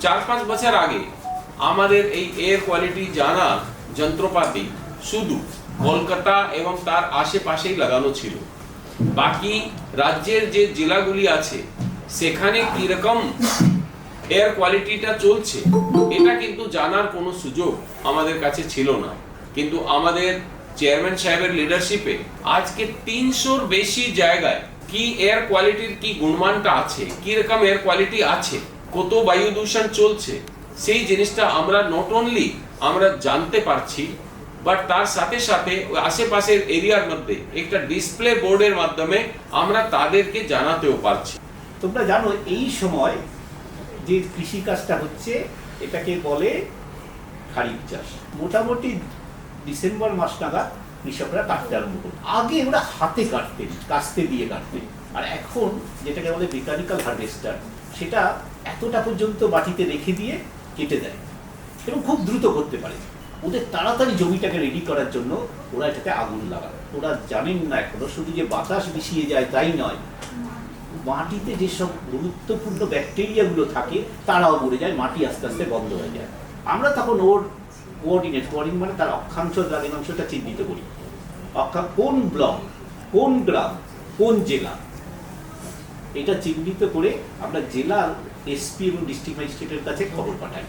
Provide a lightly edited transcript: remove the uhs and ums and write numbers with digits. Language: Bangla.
4-5 বছর আগে আমাদের এই এয়ার কোয়ালিটি জানার যন্ত্রপাতি শুধু কলকাতা এবং তার আশেপাশেই লাগানো ছিল। বাকি রাজ্যের যে জেলাগুলি আছে সেখানে কিরকম এয়ার কোয়ালিটিটা চলছে এটা কিন্তু জানার কোনো সুযোগ আমাদের কাছে ছিল না। কিন্তু আমাদের চেয়ারম্যান সাহেবের লিডারশিপে আজকে 300-র বেশি জায়গায় কি এয়ার কোয়ালিটির কি গুণমানটা আছে, কি রকম এয়ার কোয়ালিটি আছে, কত বায়ু দূষণ চলছে, সেই জিনিসটা আমরা নট অনলি আমরা জানতে পারছি, বাট তার সাথে সাথে আশেপাশের এরিয়ার মধ্যে একটা ডিসপ্লে বোর্ডের মাধ্যমে আমরা তাদেরকে জানাতেও পারছি। তোমরা জানো এই সময় যে কৃষিকাজটা হচ্ছে এটাকে বলে খারিফ চাষ। মোটামুটি ডিসেম্বর মাস নাগাদ কৃষকরা কাটতে আরম্ভ করত। আগে ওরা হাতে কাটতেন, কাস্তে দিয়ে কাটতেন, আর এখন যেটাকে বলে মেকানিক্যাল হারভেস্টার, সেটা এতটা পর্যন্ত মাটিতে রেখে দিয়ে কেটে দেয় এবং খুব দ্রুত করতে পারে। ওদের তাড়াতাড়ি জমিটাকে রেডি করার জন্য ওরা এটাতে আগুন লাগায়। ওরা জানেন না এখনো শুধু যে বাতাস মিশিয়ে যায় তাই নয়, মাটিতে যেসব গুরুত্বপূর্ণ ব্যাকটেরিয়াগুলো থাকে তারাও মরে যায়, মাটি আস্তে আস্তে বন্ধ হয়ে যায়। আমরা তখন ওর কোঅর্ডিনেট মানে তার অক্ষাংশ দ্রাঘিমাংশটা চিহ্নিত করি। কোন ব্লক, কোন গ্রাম, কোন জেলা, এটা চিহ্নিত করে আমরা জেলার এসপি এবং ডিস্ট্রিক্ট ম্যাজিস্ট্রেটের কাছে খবর পাঠাই।